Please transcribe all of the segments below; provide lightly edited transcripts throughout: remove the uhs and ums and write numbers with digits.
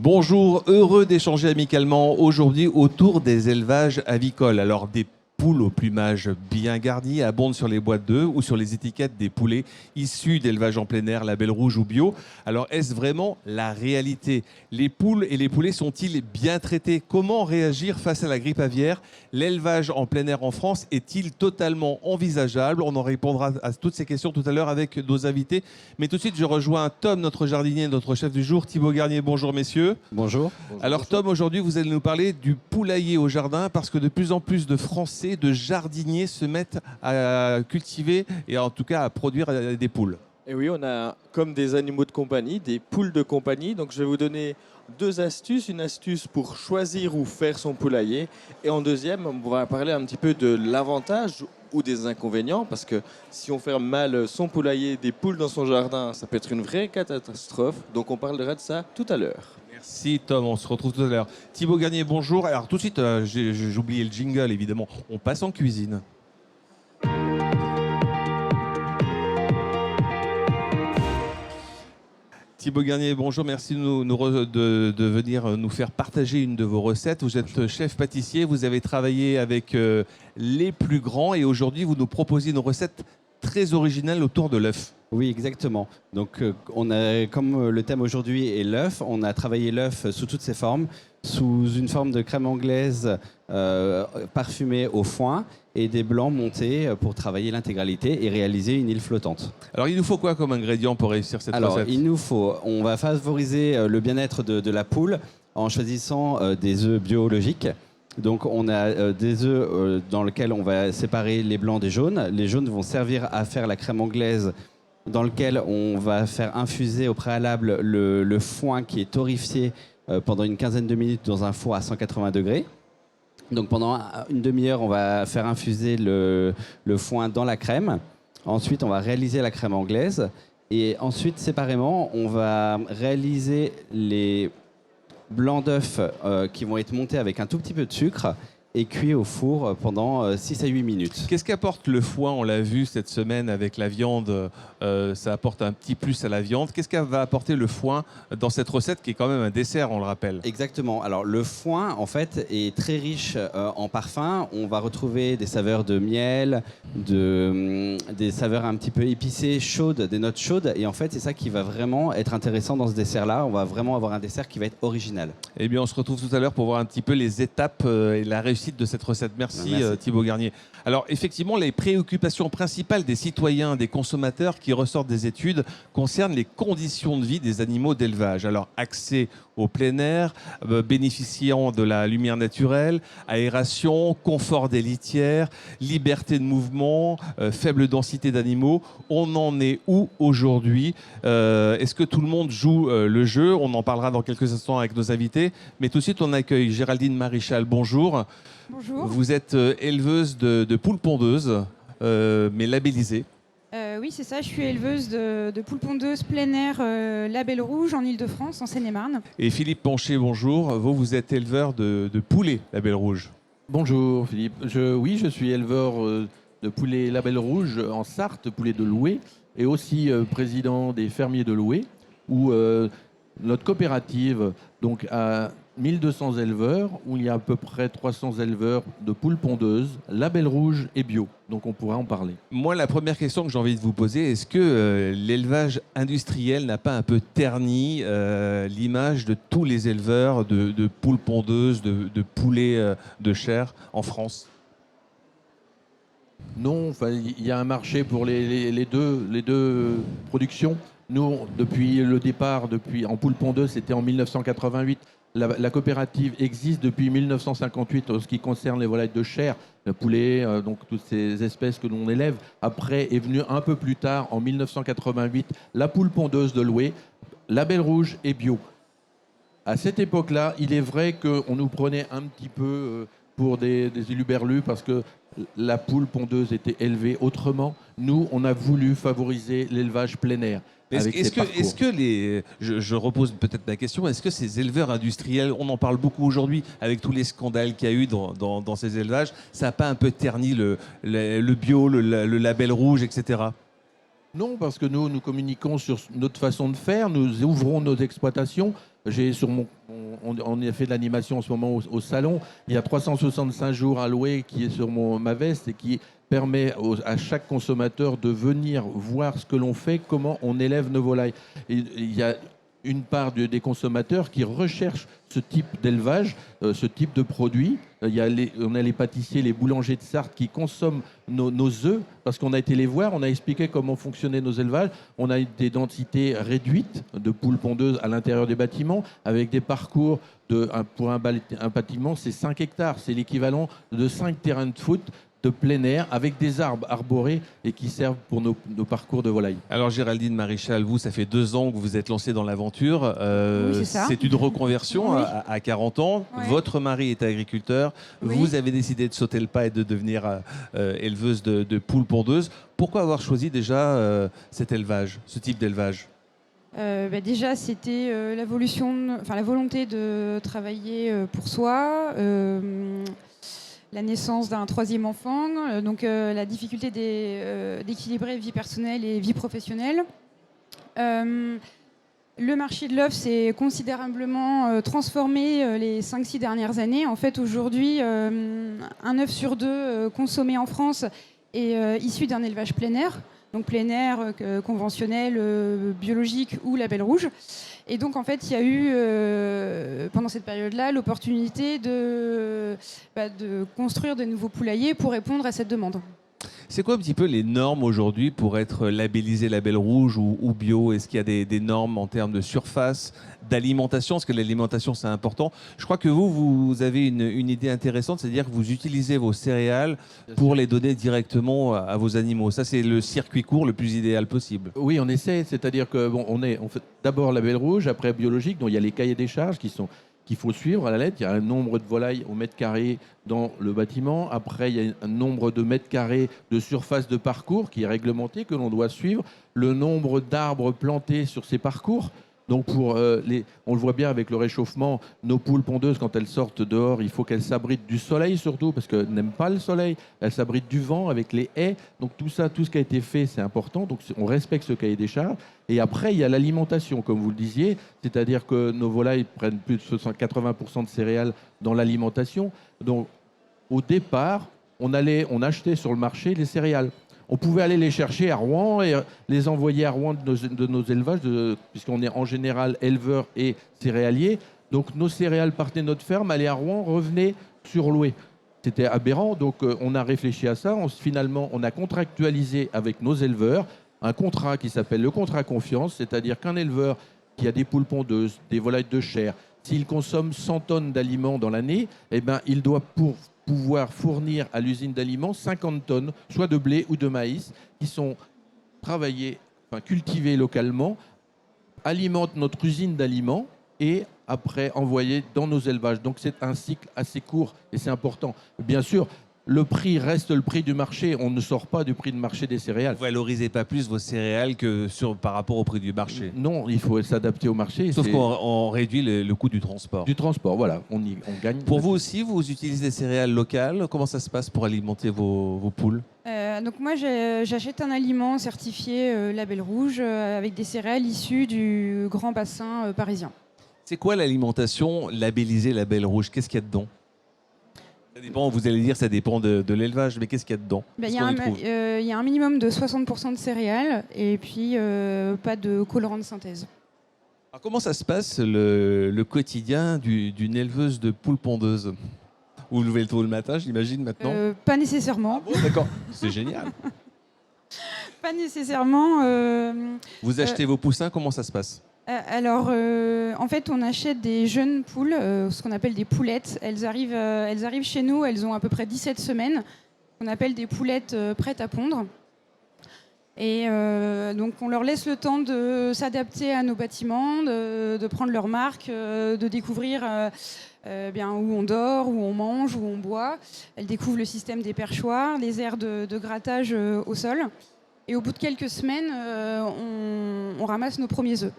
Bonjour, heureux d'échanger amicalement aujourd'hui autour des élevages avicoles. Alors des poules au plumage bien garni abondent sur les boîtes d'œufs ou sur les étiquettes des poulets issus d'élevage en plein air, label rouge ou bio. Alors est-ce vraiment la réalité? Les poules et les poulets sont-ils bien traités? Comment réagir face à la grippe aviaire? L'élevage en plein air en France est-il totalement envisageable? On en répondra à toutes ces questions tout à l'heure avec nos invités. Mais tout de suite, je rejoins Tom, notre jardinier, notre chef du jour, Thibaut Garnier. Bonjour messieurs. Bonjour. Alors Tom, aujourd'hui vous allez nous parler du poulailler au jardin parce que de plus en plus de Français, de jardiniers se mettent à cultiver et en tout cas à produire des poules. Et oui, on a comme des animaux de compagnie, des poules de compagnie. Donc je vais vous donner deux astuces. Une astuce pour choisir où faire son poulailler. Et en deuxième, on va parler un petit peu de l'avantage ou des inconvénients. Parce que si on fait mal son poulailler, des poules dans son jardin, ça peut être une vraie catastrophe. Donc on parlera de ça tout à l'heure. Merci Tom, on se retrouve tout à l'heure. Thibaut Garnier, bonjour. Alors tout de suite, j'ai oublié le jingle évidemment. On passe en cuisine. Thibaut Garnier, bonjour, merci de venir nous faire partager une de vos recettes. Vous êtes chef pâtissier, vous avez travaillé avec les plus grands et aujourd'hui vous nous proposez une recette très originale autour de l'œuf. Oui, exactement. Donc, comme le thème aujourd'hui est l'œuf, on a travaillé l'œuf sous toutes ses formes, sous une forme de crème anglaise parfumée au foin et des blancs montés pour travailler l'intégralité et réaliser une île flottante. Alors, il nous faut quoi comme ingrédient pour réussir cette recette? On va favoriser le bien-être de la poule en choisissant des œufs biologiques. Donc on a des œufs dans lesquels on va séparer les blancs des jaunes. Les jaunes vont servir à faire la crème anglaise dans lequel on va faire infuser au préalable le foin qui est torréfié pendant une quinzaine de minutes dans un four à 180 degrés. Donc pendant une demi-heure, on va faire infuser le foin dans la crème. Ensuite, on va réaliser la crème anglaise. Et ensuite, séparément, on va réaliser les blancs d'œufs qui vont être montés avec un tout petit peu de sucre et cuits au four pendant 6 à 8 minutes. Qu'est-ce qu'apporte le foin? On l'a vu cette semaine avec la viande, ça apporte un petit plus à la viande. Qu'est-ce que va apporter le foin dans cette recette qui est quand même un dessert, on le rappelle? Exactement. Alors le foin, en fait, est très riche en parfums. On va retrouver des saveurs de miel, des saveurs un petit peu épicées, chaudes, des notes chaudes. Et en fait, c'est ça qui va vraiment être intéressant dans ce dessert-là. On va vraiment avoir un dessert qui va être original. Eh bien, on se retrouve tout à l'heure pour voir un petit peu les étapes et la réussite de cette recette. Merci. Thibaut Garnier. Alors effectivement, les préoccupations principales des citoyens, des consommateurs qui ressortent des études concernent les conditions de vie des animaux d'élevage. Alors accès au plein air, bénéficiant de la lumière naturelle, aération, confort des litières, liberté de mouvement, faible densité d'animaux. On en est où aujourd'hui? Est-ce que tout le monde joue le jeu? On en parlera dans quelques instants avec nos invités. Mais tout de suite, on accueille Géraldine Maréchal. Bonjour. Bonjour. Vous êtes éleveuse de poules pondeuses, mais labellisées. Oui, c'est ça. Je suis éleveuse de poules pondeuses plein air label rouge en Ile-de-France, en Seine-et-Marne. Et Philippe Pancher, bonjour. Vous êtes éleveur de poulets label rouge. Bonjour Philippe. Oui, je suis éleveur de poulets label rouge en Sarthe, poulets de Loué, et aussi président des fermiers de Loué, où notre coopérative donc, a 1200 éleveurs, où il y a à peu près 300 éleveurs de poules pondeuses, label rouge et bio. Donc on pourra en parler. Moi, la première question que j'ai envie de vous poser, est-ce que l'élevage industriel n'a pas un peu terni l'image de tous les éleveurs de poules pondeuses, de poulets de chair en France? Non, il y a un marché pour les deux productions. Nous, depuis le départ, en poule pondeuse, c'était en 1988. La coopérative existe depuis 1958 en ce qui concerne les volailles de chair, le poulet, donc toutes ces espèces que l'on élève. Après est venu un peu plus tard, en 1988, la poule pondeuse de Loué, label rouge et bio. À cette époque-là, il est vrai qu'on nous prenait un petit peu pour des éluberlus parce que la poule pondeuse était élevée autrement. Nous, on a voulu favoriser l'élevage plein air. Est-ce que je repose peut-être ma question, est-ce que ces éleveurs industriels, on en parle beaucoup aujourd'hui avec tous les scandales qu'il y a eu dans ces élevages, ça n'a pas un peu terni le bio, le label rouge, etc.? Non, parce que nous communiquons sur notre façon de faire, nous ouvrons nos exploitations. On a fait de l'animation en ce moment au salon. Il y a 365 jours à louer qui est sur ma veste et qui permet à chaque consommateur de venir voir ce que l'on fait, comment on élève nos volailles. Et il y a une part des consommateurs qui recherchent ce type d'élevage, ce type de produit. On a les pâtissiers, les boulangers de Sarthe qui consomment nos œufs parce qu'on a été les voir, on a expliqué comment fonctionnaient nos élevages. On a des densités réduites de poules pondeuses à l'intérieur des bâtiments avec des parcours pour un bâtiment, c'est 5 hectares. C'est l'équivalent de 5 terrains de foot de plein air avec des arbres arborés et qui servent pour nos parcours de volailles. Alors Géraldine Maréchal, vous, ça fait 2 ans que vous vous êtes lancée dans l'aventure. Oui, c'est ça. C'est une reconversion Oui. à 40 ans. Ouais. Votre mari est agriculteur. Oui. Vous avez décidé de sauter le pas et de devenir éleveuse de poules pondeuses. Pourquoi avoir choisi déjà cet élevage, ce type d'élevage ? Déjà, c'était la volonté de travailler pour soi, la naissance d'un 3e enfant, donc la difficulté d'équilibrer vie personnelle et vie professionnelle. Le marché de l'œuf s'est considérablement transformé les 5-6 dernières années. En fait, aujourd'hui, un œuf sur 2 consommé en France est issu d'un élevage plein air. Donc plein air, conventionnel, biologique ou label rouge. Et donc en fait, il y a eu pendant cette période-là l'opportunité de construire de nouveaux poulaillers pour répondre à cette demande. C'est quoi un petit peu les normes aujourd'hui pour être labellisé label rouge ou bio ? Est-ce qu'il y a des normes en termes de surface, d'alimentation ? Parce que l'alimentation, c'est important. Je crois que vous avez une idée intéressante, c'est-à-dire que vous utilisez vos céréales pour les donner directement à vos animaux. Ça, c'est le circuit court le plus idéal possible. Oui, on essaie, c'est-à-dire que on fait d'abord label rouge, après biologique, donc il y a les cahiers des charges qu'il faut suivre à la lettre. Il y a un nombre de volailles au mètre carré dans le bâtiment. Après, il y a un nombre de mètres carrés de surface de parcours qui est réglementé, que l'on doit suivre. Le nombre d'arbres plantés sur ces parcours. Donc, on le voit bien avec le réchauffement, nos poules pondeuses, quand elles sortent dehors, il faut qu'elles s'abritent du soleil surtout, parce qu'elles n'aiment pas le soleil. Elles s'abritent du vent avec les haies. Donc, tout ce qui a été fait, c'est important. Donc, on respecte ce cahier des charges. Et après, il y a l'alimentation, comme vous le disiez, c'est-à-dire que nos volailles prennent plus de 80% de céréales dans l'alimentation. Donc, au départ, on achetait sur le marché les céréales. On pouvait aller les chercher à Rouen et les envoyer à Rouen de nos élevages, puisqu'on est en général éleveurs et céréaliers. Donc nos céréales partaient de notre ferme, allaient à Rouen, revenaient sur Loué. C'était aberrant, donc on a réfléchi à ça. Finalement, on a contractualisé avec nos éleveurs un contrat qui s'appelle le contrat confiance, c'est-à-dire qu'un éleveur qui a des poules pondeuses, des volailles de chair, s'il consomme 100 tonnes d'aliments dans l'année, eh ben, il doit pouvoir fournir à l'usine d'aliments 50 tonnes, soit de blé ou de maïs, qui sont cultivés localement, alimentent notre usine d'aliments et après envoyés dans nos élevages. Donc c'est un cycle assez court et c'est important. Bien sûr, le prix reste le prix du marché. On ne sort pas du prix de marché des céréales. Vous ne valorisez pas plus vos céréales que par rapport au prix du marché. Non, il faut s'adapter au marché. Sauf qu'on réduit le coût du transport. Du transport, voilà, on gagne. Pour vous aussi, vous utilisez des céréales locales. Comment ça se passe pour alimenter vos poules ? Donc moi, j'achète un aliment certifié label rouge avec des céréales issues du grand bassin parisien. C'est quoi l'alimentation labellisée label rouge ? Qu'est-ce qu'il y a dedans ? Ça dépend, vous allez dire ça dépend de l'élevage, mais qu'est-ce qu'il y a dedans ? Il y a un minimum de 60% de céréales et puis pas de colorant de synthèse. Alors comment ça se passe le quotidien d'une éleveuse de poules pondeuses ? Vous levez le tôt le matin, j'imagine, maintenant ? Pas nécessairement. Ah bon, d'accord, c'est génial. Pas nécessairement. Vous achetez vos poussins, comment ça se passe ? Alors, en fait, on achète des jeunes poules, ce qu'on appelle des poulettes. Elles arrivent chez nous, elles ont à peu près 17 semaines. On appelle des poulettes prêtes à pondre. Et donc, on leur laisse le temps de s'adapter à nos bâtiments, de prendre leur marque, de découvrir où on dort, où on mange, où on boit. Elles découvrent le système des perchoirs, les aires de grattage au sol. Et au bout de quelques semaines, on ramasse nos premiers œufs.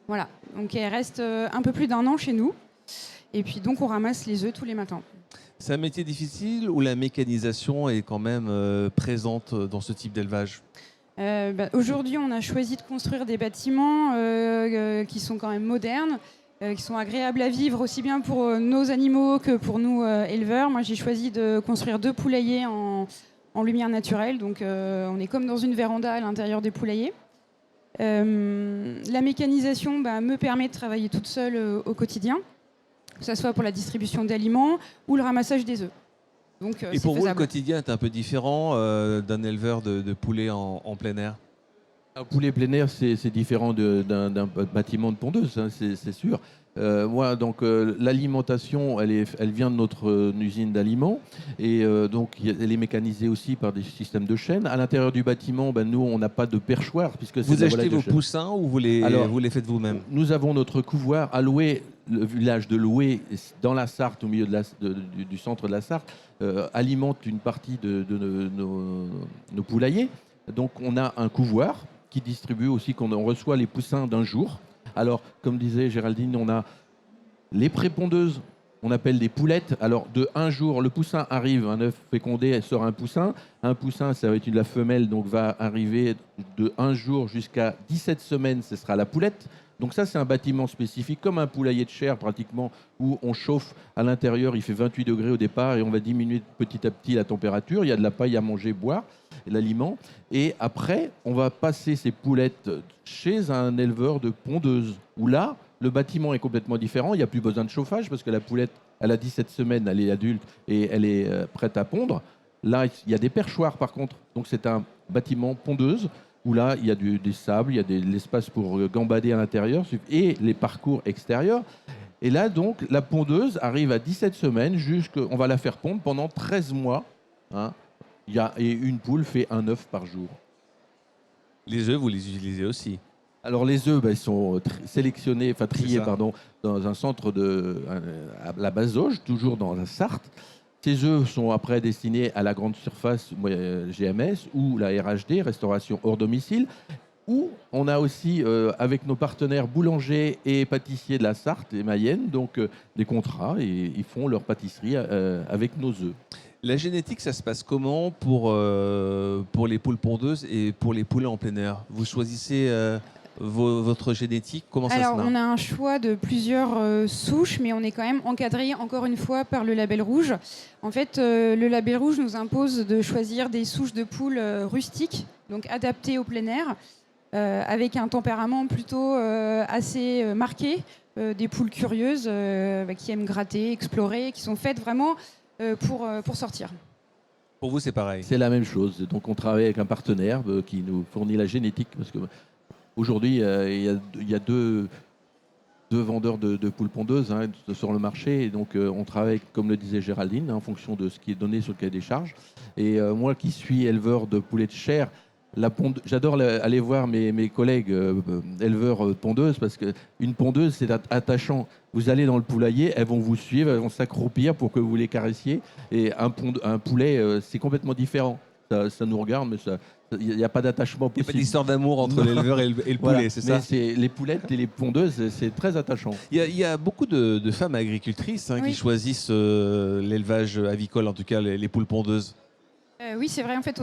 Voilà, donc elles restent un peu plus d'1 an chez nous. Et puis donc on ramasse les œufs tous les matins. C'est un métier difficile ou la mécanisation est quand même présente dans ce type d'élevage ? Aujourd'hui, on a choisi de construire des bâtiments qui sont quand même modernes, qui sont agréables à vivre aussi bien pour nos animaux que pour nous éleveurs. Moi, j'ai choisi de construire 2 poulaillers en lumière naturelle, donc on est comme dans une véranda à l'intérieur des poulaillers. La mécanisation me permet de travailler toute seule au quotidien, que ce soit pour la distribution d'aliments ou le ramassage des œufs. Donc, Et pour vous, le faisable. quotidien est un peu différent d'un éleveur de poulets en plein air? Un poulet plein air, c'est différent d'un bâtiment de pondeuse, hein, c'est sûr. Moi, donc, l'alimentation, elle vient de notre usine d'aliments et donc elle est mécanisée aussi par des systèmes de chaînes. À l'intérieur du bâtiment, nous, on n'a pas de perchoir puisque c'est de Vous la achetez volaille de vos chaîne. poussins ou vous les faites vous-même? Nous avons notre couvoir à Loué, le village de Loué, dans la Sarthe, au milieu du centre de la Sarthe, alimente une partie de nos poulaillers. Donc on a un couvoir qui distribue aussi, on reçoit les poussins d'un jour. Alors, comme disait Géraldine, on a les prépondeuses, on appelle des poulettes. Alors, de un jour, le poussin arrive, un œuf fécondé, elle sort un poussin. Un poussin, ça va être la femelle, donc va arriver de un jour jusqu'à 17 semaines, ce sera la poulette. Donc ça, c'est un bâtiment spécifique, comme un poulailler de chair pratiquement, où on chauffe à l'intérieur, il fait 28 degrés au départ, et on va diminuer petit à petit la température. Il y a de la paille à manger, boire, et l'aliment. Et après, on va passer ces poulettes chez un éleveur de pondeuses, où là, le bâtiment est complètement différent. Il n'y a plus besoin de chauffage, parce que la poulette, elle a 17 semaines, elle est adulte, et elle est prête à pondre. Là, il y a des perchoirs, par contre. Donc c'est un bâtiment pondeuse, où là, il y a du sable, il y a de l'espace pour gambader à l'intérieur et les parcours extérieurs. Et là, donc, la pondeuse arrive à 17 semaines, on va la faire pondre pendant 13 mois. Hein. Et une poule fait un œuf par jour. Les œufs, vous les utilisez aussi? Alors, les œufs, ils sont triés, C'est ça. dans un centre à la Bazauge, toujours dans la Sarthe. Ces œufs sont après destinés à la grande surface GMS ou la RHD, restauration hors domicile, où on a aussi, avec nos partenaires boulangers et pâtissiers de la Sarthe et Mayenne, donc des contrats et ils font leur pâtisserie avec nos œufs. La génétique, ça se passe comment pour les poules pondeuses et pour les poulets en plein air? Vous choisissez votre génétique? Comment ça se Alors, passe? on a un choix de plusieurs souches, mais on est quand même encadré, encore une fois, par le label rouge. En fait, le label rouge nous impose de choisir des souches de poules rustiques, donc adaptées au plein air, avec un tempérament plutôt assez marqué, des poules curieuses qui aiment gratter, explorer, qui sont faites vraiment pour sortir. Pour vous, c'est pareil? C'est la même chose. Donc on travaille avec un partenaire qui nous fournit la génétique, parce que aujourd'hui, il y a deux vendeurs de poules pondeuses sur le marché. Et donc, on travaille, comme le disait Géraldine, en fonction de ce qui est donné sur le cahier des charges. Et moi qui suis éleveur de poulets de chair, j'adore aller voir mes collègues éleveurs pondeuses, parce qu'une pondeuse, c'est attachant. Vous allez dans le poulailler, elles vont vous suivre, elles vont s'accroupir pour que vous les caressiez. Et un poulet, c'est complètement différent. Ça nous regarde, mais il n'y a pas d'attachement Il n'y a possible. pas d'histoire d'amour entre l'éleveur et le Voilà. poulet, c'est Mais ça? les poulettes et les pondeuses, c'est très attachant. Il y a beaucoup de femmes agricultrices qui Oui. choisissent l'élevage avicole, en tout cas les poules pondeuses. Oui, c'est vrai. En fait,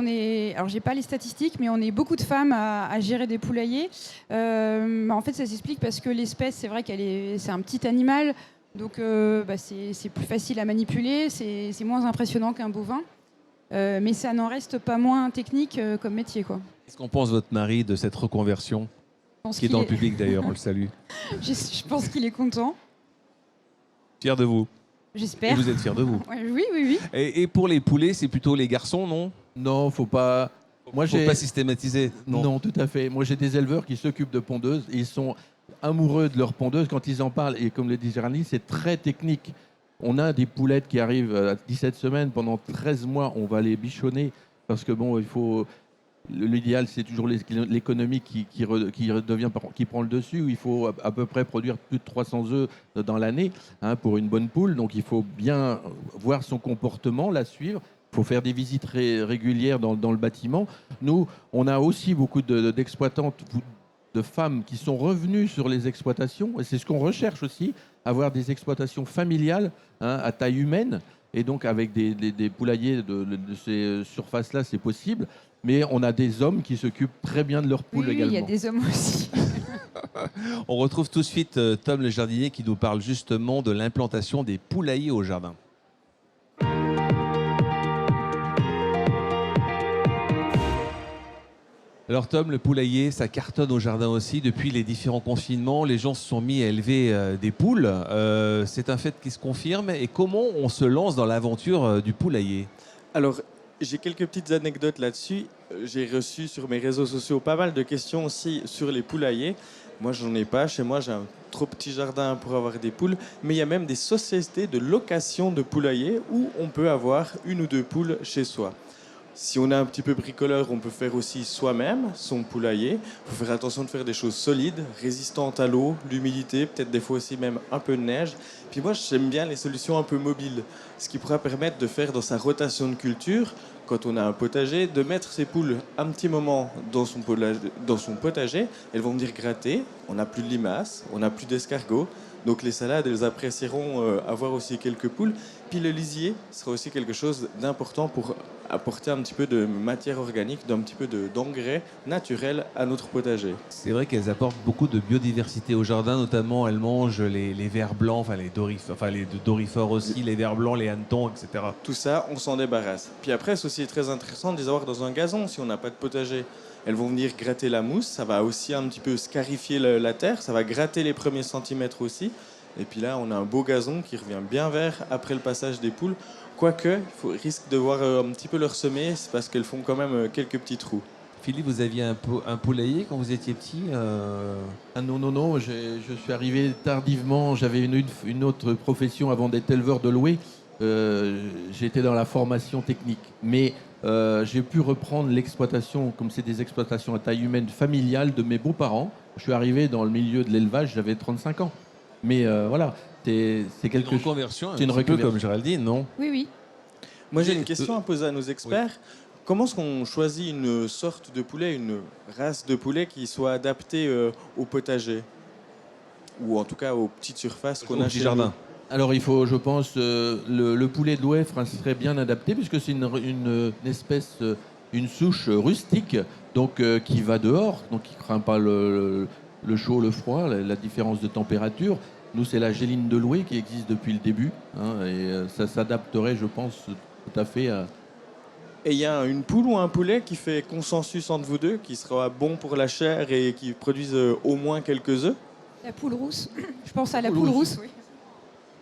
alors j'ai pas les statistiques, mais on est beaucoup de femmes à gérer des poulaillers. En fait, ça s'explique parce que l'espèce, c'est vrai c'est un petit animal, donc c'est plus facile à manipuler, c'est moins impressionnant qu'un bovin, mais ça n'en reste pas moins technique comme métier, quoi. Qu'est-ce qu'en pense votre mari de cette reconversion, Je pense qui est qu'il dans le public d'ailleurs, on le salue? Je pense qu'il est content. Fier de vous. Et J'espère. vous êtes fier de vous. Ouais, oui. Et pour les poulets, c'est plutôt les garçons, non? Non, faut pas. Moi, Faut pas systématiser. Non, tout à fait. Moi, j'ai des éleveurs qui s'occupent de pondeuses. Ils sont amoureux de leurs pondeuses quand ils en parlent. Et comme le dit Géraldine, c'est très technique. On a des poulettes qui arrivent à 17 semaines. Pendant 13 mois, on va les bichonner. Parce que bon, il faut. L'idéal, c'est toujours l'économie qui prend le dessus, où il faut à peu près produire plus de 300 œufs dans l'année pour une bonne poule. Donc il faut bien voir son comportement, la suivre. Il faut faire des visites régulières dans le bâtiment. Nous, on a aussi beaucoup d'exploitantes, de femmes qui sont revenues sur les exploitations. Et c'est ce qu'on recherche aussi, avoir des exploitations familiales à taille humaine. Et donc, avec des poulaillers de ces surfaces-là, c'est possible. Mais on a des hommes qui s'occupent très bien de leurs poules Oui, il également. y a des hommes aussi. On retrouve tout de suite Tom le jardinier qui nous parle justement de l'implantation des poulaillers au jardin. Alors Tom, le poulailler, ça cartonne au jardin aussi. Depuis les différents confinements, les gens se sont mis à élever des poules. C'est un fait qui se confirme. Et comment on se lance dans l'aventure du poulailler? Alors, j'ai quelques petites anecdotes là-dessus. J'ai reçu sur mes réseaux sociaux pas mal de questions aussi sur les poulaillers. Moi, j'en ai pas. Chez moi, j'ai un trop petit jardin pour avoir des poules. Mais il y a même des sociétés de location de poulaillers où on peut avoir 1 ou 2 poules chez soi. Si on est un petit peu bricoleur, on peut faire aussi soi-même son poulailler. Il faut faire attention de faire des choses solides, résistantes à l'eau, l'humidité, peut-être des fois aussi même un peu de neige. Puis moi, j'aime bien les solutions un peu mobiles, ce qui pourra permettre de faire dans sa rotation de culture, quand on a un potager, de mettre ses poules un petit moment dans son potager. Elles vont venir gratter, on n'a plus de limaces, on n'a plus d'escargots. Donc les salades, elles apprécieront avoir aussi quelques poules. Puis le lisier sera aussi quelque chose d'important pour apporter un petit peu de matière organique, d'un petit peu d'engrais naturel à notre potager. C'est vrai qu'elles apportent beaucoup de biodiversité au jardin, notamment elles mangent les vers blancs, enfin les dorifores aussi, les vers blancs, les hannetons, etc. Tout ça, on s'en débarrasse. Puis après, c'est aussi très intéressant de les avoir dans un gazon si on n'a pas de potager. Elles vont venir gratter la mousse, ça va aussi un petit peu scarifier la terre, ça va gratter les premiers centimètres aussi. Et puis là, on a un beau gazon qui revient bien vert après le passage des poules. Quoique, il risque de voir un petit peu leur semer, c'est parce qu'elles font quand même quelques petits trous. Philippe, vous aviez un poulailler quand vous étiez petit Ah non, je suis arrivé tardivement. J'avais une autre profession avant d'être éleveur de louer. J'étais dans la formation technique. Mais j'ai pu reprendre l'exploitation, comme c'est des exploitations à taille humaine familiale de mes beaux-parents. Je suis arrivé dans le milieu de l'élevage, j'avais 35 ans. Mais voilà, c'est quelque chose. Reconversion, C'est une un petit peu reconversion. comme Géraldine, non? Oui, oui. Moi, j'ai une question à poser à nos experts. Comment est-ce qu'on choisit une sorte de poulet, une race de poulet qui soit adaptée au potager? Ou en tout cas aux petites surfaces qu'on a Au petit chez jardin. nous? Alors il faut, je pense, le poulet de l'Oueffre serait bien adapté puisque c'est une espèce, une souche rustique, donc qui va dehors, donc qui craint pas le chaud, le froid, la différence de température. Nous, c'est la géline de Loué qui existe depuis le début, hein, et ça s'adapterait, je pense, tout à fait à... Et il y a une poule ou un poulet qui fait consensus entre vous deux, qui sera bon pour la chair et qui produise au moins quelques œufs? La poule rousse. Je pense à la Poule poule rousse. rousse, oui.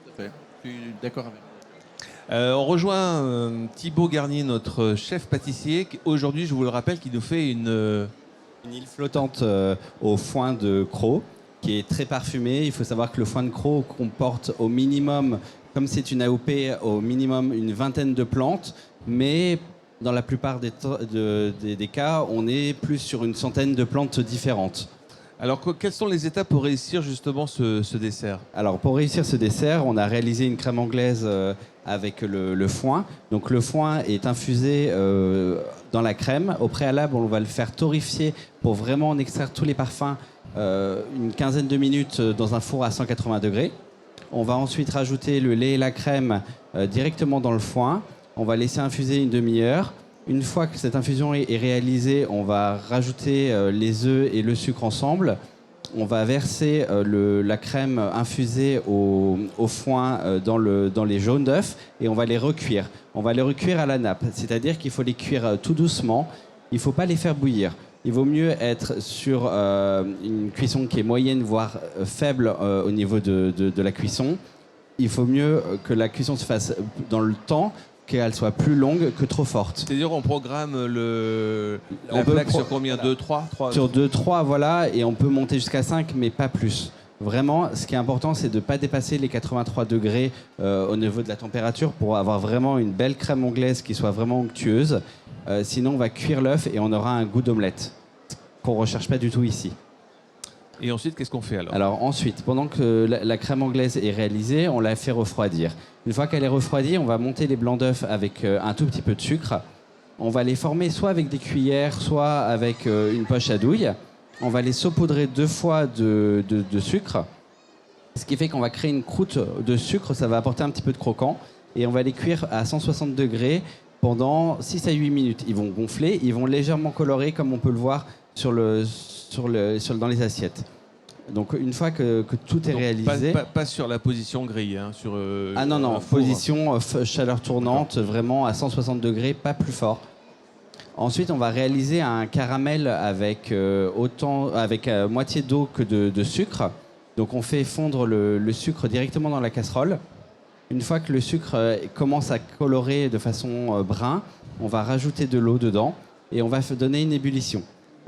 Tout à fait. Je suis d'accord avec vous. On rejoint Thibaut Garnier, notre chef pâtissier, qui, aujourd'hui, je vous le rappelle, qui nous fait une Une île flottante au foin de croc, qui est très parfumée. Il faut savoir que le foin de croc comporte au minimum, comme c'est une AOP, au minimum une vingtaine de plantes, mais dans la plupart des cas, on est plus sur une centaine de plantes différentes. Alors, quelles sont les étapes pour réussir justement ce dessert? Alors, pour réussir ce dessert, on a réalisé une crème anglaise avec le foin. Donc, le foin est infusé dans la crème. Au préalable, on va le faire torréfier pour vraiment en extraire tous les parfums une quinzaine de minutes dans un four à 180 degrés. On va ensuite rajouter le lait et la crème directement dans le foin. On va laisser infuser une demi-heure. Une fois que cette infusion est réalisée, on va rajouter les œufs et le sucre ensemble. On va verser la crème infusée au foin dans les jaunes d'œufs et on va les recuire. On va les recuire à la nappe, c'est-à-dire qu'il faut les cuire tout doucement. Il ne faut pas les faire bouillir. Il vaut mieux être sur une cuisson qui est moyenne, voire faible au niveau de la cuisson. Il faut mieux que la cuisson se fasse dans le temps, qu'elle soit plus longue que trop forte. C'est-à-dire on programme la On peut plaque sur combien? 2, 3 Sur 2, 3, voilà, et on peut monter jusqu'à 5, mais pas plus. Vraiment, ce qui est important, c'est de ne pas dépasser les 83 degrés au niveau de la température pour avoir vraiment une belle crème anglaise qui soit vraiment onctueuse. Sinon, on va cuire l'œuf et on aura un goût d'omelette qu'on ne recherche pas du tout ici. Et ensuite, qu'est-ce qu'on fait alors? Alors ensuite, pendant que la crème anglaise est réalisée, on la fait refroidir. Une fois qu'elle est refroidie, on va monter les blancs d'œufs avec un tout petit peu de sucre. On va les former soit avec des cuillères, soit avec une poche à douille. On va les saupoudrer 2 fois de sucre. Ce qui fait qu'on va créer une croûte de sucre, ça va apporter un petit peu de croquant. et on va les cuire à 160 degrés pendant 6 à 8 minutes. Ils vont gonfler, ils vont légèrement colorer comme on peut le voir dans les assiettes. Donc une fois que tout est Donc, réalisé... pas sur la position grille, hein, sur Ah non, un four. position chaleur tournante, vraiment à 160 degrés, pas plus fort. Ensuite, on va réaliser un caramel avec moitié d'eau que de sucre. Donc on fait fondre le sucre directement dans la casserole. Une fois que le sucre commence à colorer de façon brun, on va rajouter de l'eau dedans et on va donner une ébullition.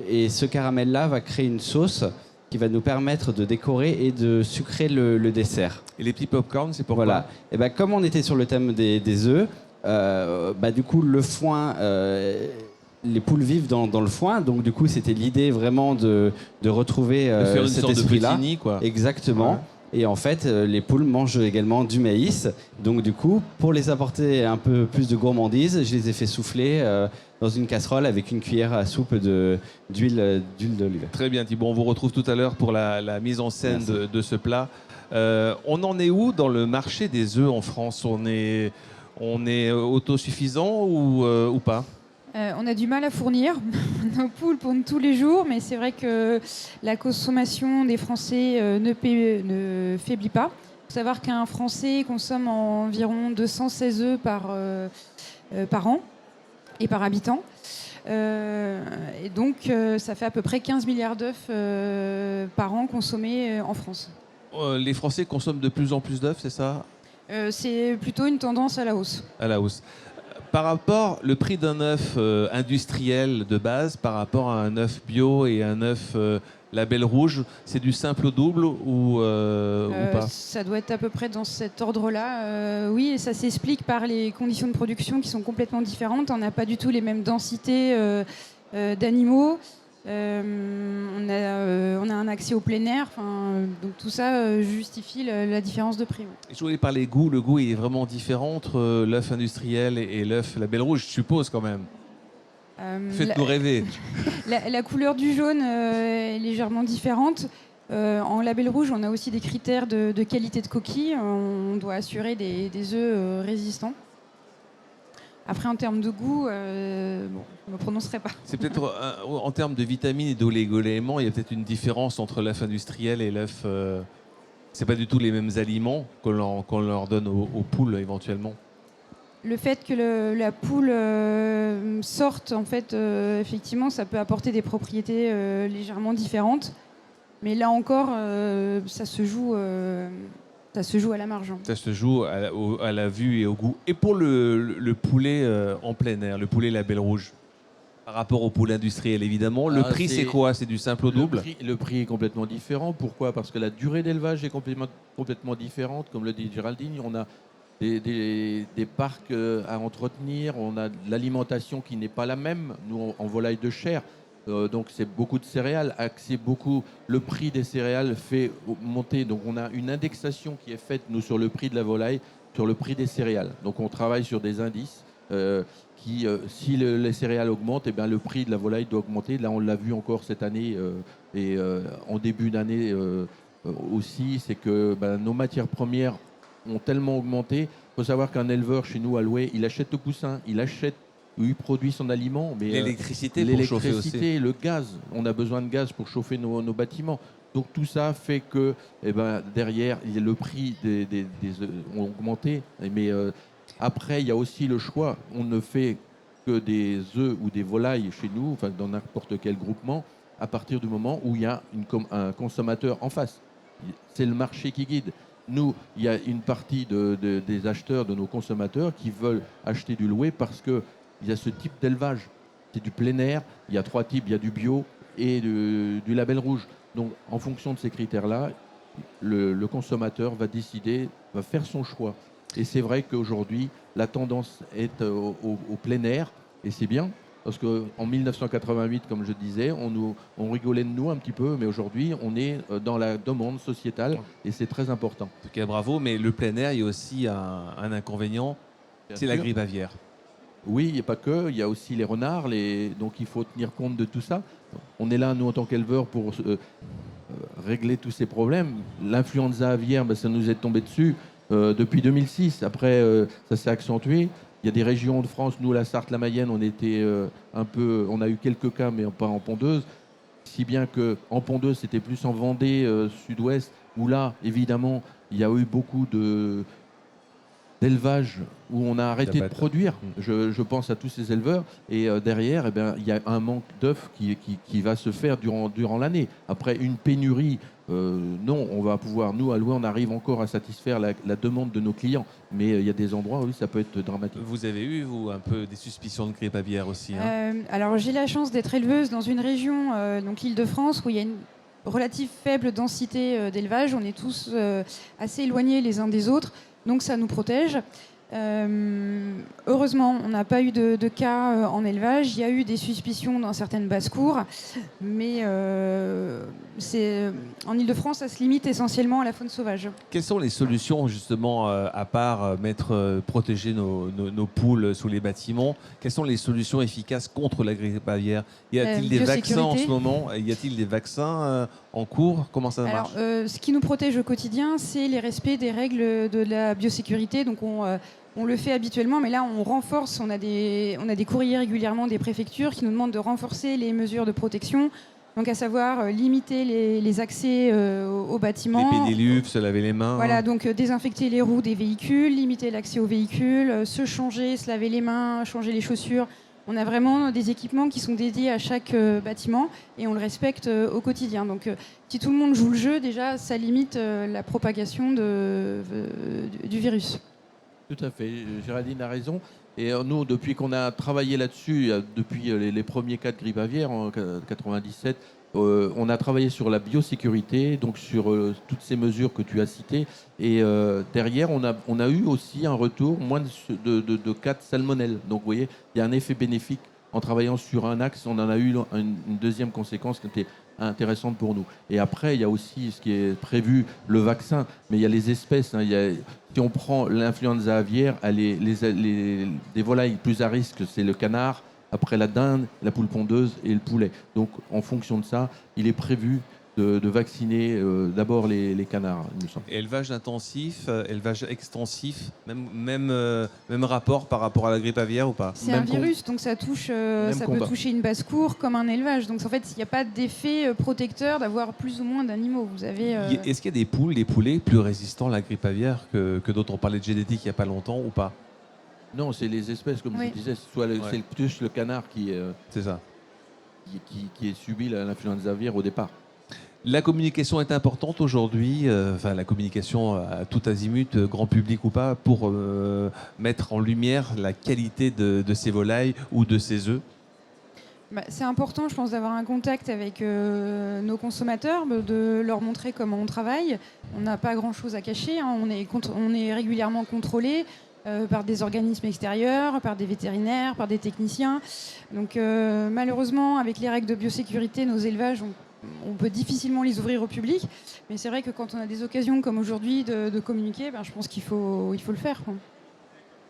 Et ce caramel-là va créer une sauce qui va nous permettre de décorer et de sucrer le dessert. Et les petits pop-corn, c'est pourquoi? Voilà. Et ben, comme on était sur le thème des œufs, du coup, le foin, les poules vivent dans le foin. Donc, du coup, c'était l'idée vraiment de retrouver De faire une cet sorte de esprit-là. poutini, quoi. Exactement. Ouais. Et en fait, les poules mangent également du maïs. Donc, du coup, pour les apporter un peu plus de gourmandise, je les ai fait souffler dans une casserole avec une cuillère à soupe d'huile d'olive. Très bien, Thibaut. On vous retrouve tout à l'heure pour la mise en scène de ce plat. On en est où dans le marché des œufs en France? On est autosuffisant ou pas? On a du mal à fournir nos poules pour tous les jours, mais c'est vrai que la consommation des Français ne faiblit pas. Il faut savoir qu'un Français consomme environ 216 œufs par an et par habitant. Et donc, ça fait à peu près 15 milliards d'œufs par an consommés en France. Les Français consomment de plus en plus d'œufs, c'est ça? C'est plutôt une tendance à la hausse. À la hausse. Par rapport, le prix d'un œuf industriel de base par rapport à un œuf bio et un œuf label rouge, c'est du simple au double ou pas? Ça doit être à peu près dans cet ordre-là. Oui, et ça s'explique par les conditions de production qui sont complètement différentes. On n'a pas du tout les mêmes densités d'animaux. On a un accès au plein air. Donc tout ça justifie la différence de prix. Je voulais parler goût. Le goût il est vraiment différent entre l'œuf industriel et l'œuf label rouge, je suppose quand même. Faites-nous rêver. La couleur du jaune est légèrement différente. En label rouge, on a aussi des critères de qualité de coquille. On doit assurer des œufs résistants. Après, en termes de goût, je ne me prononcerai pas. C'est peut-être en termes de vitamines et d'olégoéléments, il y a peut-être une différence entre l'œuf industriel et l'œuf. C'est pas du tout les mêmes aliments qu'on leur donne aux poules éventuellement. Le fait que la poule sorte, en fait, effectivement, ça peut apporter des propriétés légèrement différentes. Mais là encore, ça se joue à la marge. Ça se joue à la vue et au goût. Et pour le poulet en plein air, le poulet label rouge, par rapport au poulet industriel évidemment, le prix c'est quoi? C'est du simple au double? Le prix est complètement différent. Pourquoi? Parce que la durée d'élevage est complètement différente. Comme le dit Géraldine, on a des parcs à entretenir, on a de l'alimentation qui n'est pas la même. Nous, en volaille de chair, donc c'est beaucoup de céréales, le prix des céréales fait monter. Donc on a une indexation qui est faite, nous, sur le prix de la volaille, sur le prix des céréales. Donc on travaille sur des indices si les céréales augmentent, eh bien, le prix de la volaille doit augmenter. Là, on l'a vu encore cette année et en début d'année aussi, c'est que nos matières premières ont tellement augmenté. Il faut savoir qu'un éleveur chez nous à Loué, il achète le poussin, il produit son aliment. Mais l'électricité pour chauffer aussi. Le gaz, on a besoin de gaz pour chauffer nos bâtiments. Donc tout ça fait que derrière, le prix des œufs ont augmenté. Mais après, il y a aussi le choix. On ne fait que des œufs ou des volailles chez nous, enfin dans n'importe quel groupement, à partir du moment où il y a un consommateur en face. C'est le marché qui guide. Nous, il y a une partie des acheteurs, de nos consommateurs, qui veulent acheter du loué parce qu'il y a ce type d'élevage. C'est du plein air, il y a 3 types, il y a du bio et du label rouge. Donc, en fonction de ces critères-là, le consommateur va décider, va faire son choix. Et c'est vrai qu'aujourd'hui, la tendance est au plein air, et c'est bien. Parce qu'en 1988, comme je disais, on rigolait de nous un petit peu, mais aujourd'hui, on est dans la demande sociétale et c'est très important. En tout cas, bravo, mais le plein air, il y a aussi un inconvénient, c'est la grippe aviaire. Oui, il n'y a pas que, il y a aussi les renards, donc il faut tenir compte de tout ça. On est là, nous, en tant qu'éleveurs, pour régler tous ces problèmes. L'influenza aviaire, ça nous est tombé dessus. depuis 2006. Après, ça s'est accentué. Il y a des régions de France, nous, la Sarthe, la Mayenne, on a eu quelques cas, mais pas en pondeuse. Si bien qu'en pondeuse, c'était plus en Vendée, sud-ouest, où là, évidemment, il y a eu beaucoup d'élevage où on a arrêté de produire. Je pense à tous ces éleveurs. Et derrière, il y a un manque d'œufs qui va se faire durant l'année. Après une pénurie, non, on va pouvoir, nous, à Loué, on arrive encore à satisfaire la demande de nos clients. Mais il y a des endroits où ça peut être dramatique. Vous avez eu, vous, un peu des suspicions de grippe aviaire aussi, Alors, j'ai la chance d'être éleveuse dans une région, donc l'Île-de-France, où il y a une relative faible densité d'élevage. On est tous assez éloignés les uns des autres. Donc ça nous protège. Heureusement, on n'a pas eu de cas en élevage. Il y a eu des suspicions dans certaines basses-cours, mais en Ile-de-France, ça se limite essentiellement à la faune sauvage. Quelles sont les solutions, justement, à part protéger nos poules sous les bâtiments? Quelles sont les solutions efficaces contre la grippe aviaire? Y a-t-il des vaccins en ce moment? Y a-t-il des vaccins en cours? Comment ça marche? Ce qui nous protège au quotidien, c'est les respects des règles de la biosécurité. Donc on le fait habituellement, mais là on renforce. On a des courriers régulièrement des préfectures qui nous demandent de renforcer les mesures de protection. Donc à savoir limiter les accès aux bâtiments. Les pédiluves, se laver les mains. Voilà, donc désinfecter les roues des véhicules, limiter l'accès aux véhicules, se changer, se laver les mains, changer les chaussures. On a vraiment des équipements qui sont dédiés à chaque bâtiment et on le respecte au quotidien. Donc si tout le monde joue le jeu, déjà ça limite la propagation du virus. Tout à fait, Géraldine a raison. Et nous, depuis qu'on a travaillé là-dessus, depuis les premiers cas de grippe aviaire en 1997, on a travaillé sur la biosécurité, donc sur toutes ces mesures que tu as citées. Et derrière, on a eu aussi un retour, moins de cas de salmonelle. Donc vous voyez, il y a un effet bénéfique en travaillant sur un axe. On en a eu une deuxième conséquence qui était intéressante pour nous. Et après, il y a aussi ce qui est prévu, le vaccin, mais il y a les espèces. Si on prend l'influenza aviaire, les volailles plus à risque, c'est le canard, après la dinde, la poule pondeuse et le poulet. Donc, en fonction de ça, il est prévu de vacciner d'abord les canards, il me semble. Élevage intensif, élevage extensif, même rapport par rapport à la grippe aviaire ou pas? C'est un virus, donc ça peut toucher une basse-cour comme un élevage. Donc en fait, il n'y a pas d'effet protecteur d'avoir plus ou moins d'animaux. Vous avez. Est-ce qu'il y a des poules, des poulets plus résistants à la grippe aviaire que d'autres? On parlait de génétique il n'y a pas longtemps ou pas? Non, c'est les espèces, comme je disais, c'est plus le canard c'est ça. qui est subi l'influenza aviaire au départ. La communication est importante aujourd'hui, la communication à tout azimut, grand public ou pas, pour mettre en lumière la qualité de ces volailles ou de ces œufs. C'est important, je pense, d'avoir un contact avec nos consommateurs, de leur montrer comment on travaille. On n'a pas grand-chose à cacher, hein. On est régulièrement contrôlé par des organismes extérieurs, par des vétérinaires, par des techniciens. Donc malheureusement, avec les règles de biosécurité, nos élevages, on peut difficilement les ouvrir au public. Mais c'est vrai que quand on a des occasions comme aujourd'hui de communiquer, je pense qu'il faut le faire, quoi.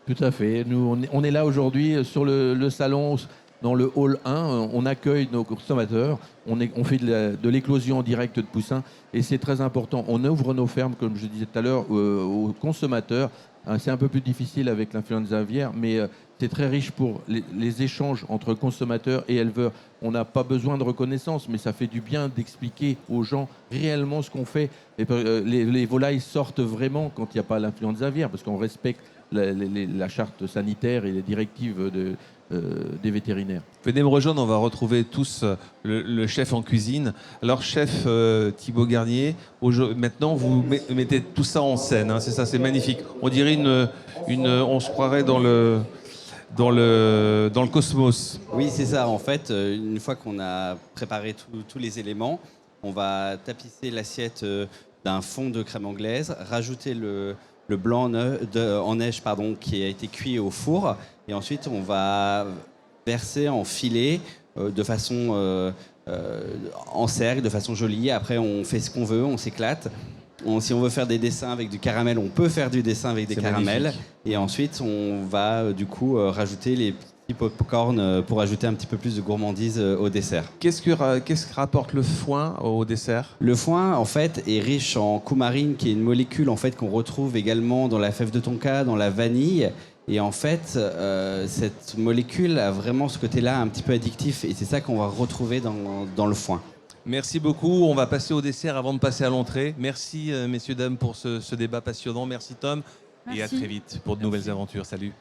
Tout à fait. Nous, on est là aujourd'hui sur le salon, dans le hall 1. On accueille nos consommateurs. On fait de l'éclosion en direct de poussins. Et c'est très important. On ouvre nos fermes, comme je disais tout à l'heure, aux consommateurs. C'est un peu plus difficile avec l'influenza aviaire, mais c'est très riche pour les échanges entre consommateurs et éleveurs. On n'a pas besoin de reconnaissance, mais ça fait du bien d'expliquer aux gens réellement ce qu'on fait. Et les volailles sortent vraiment quand il n'y a pas l'influenza aviaire, parce qu'on respecte la charte sanitaire et les directives des vétérinaires. Venez me rejoindre, on va retrouver tous le chef en cuisine. Alors, chef Thibaut Garnier, maintenant vous mettez tout ça en scène, hein, c'est ça, c'est magnifique. On dirait on se croirait dans le cosmos. Oui, c'est ça. En fait, une fois qu'on a préparé tous les éléments, on va tapisser l'assiette d'un fond de crème anglaise, rajouter le blanc en neige qui a été cuit au four, et ensuite on va verser en filets de façon en cercle, de façon jolie. Après, on fait ce qu'on veut, on s'éclate. Si on veut faire des dessins avec du caramel, on peut faire du dessin avec des caramels. Magnifique. Et ensuite, on va du coup rajouter les petit popcorn pour ajouter un petit peu plus de gourmandise au dessert. Qu'est-ce que rapporte le foin au dessert? Le foin, en fait, est riche en coumarine, qui est une molécule en fait qu'on retrouve également dans la fève de tonka, dans la vanille. Et en fait, cette molécule a vraiment ce côté-là un petit peu addictif, et c'est ça qu'on va retrouver dans le foin. Merci beaucoup. On va passer au dessert avant de passer à l'entrée. Merci, messieurs, dames, pour ce débat passionnant. Merci, Tom. Et à Merci. très vite pour de nouvelles aventures. Salut.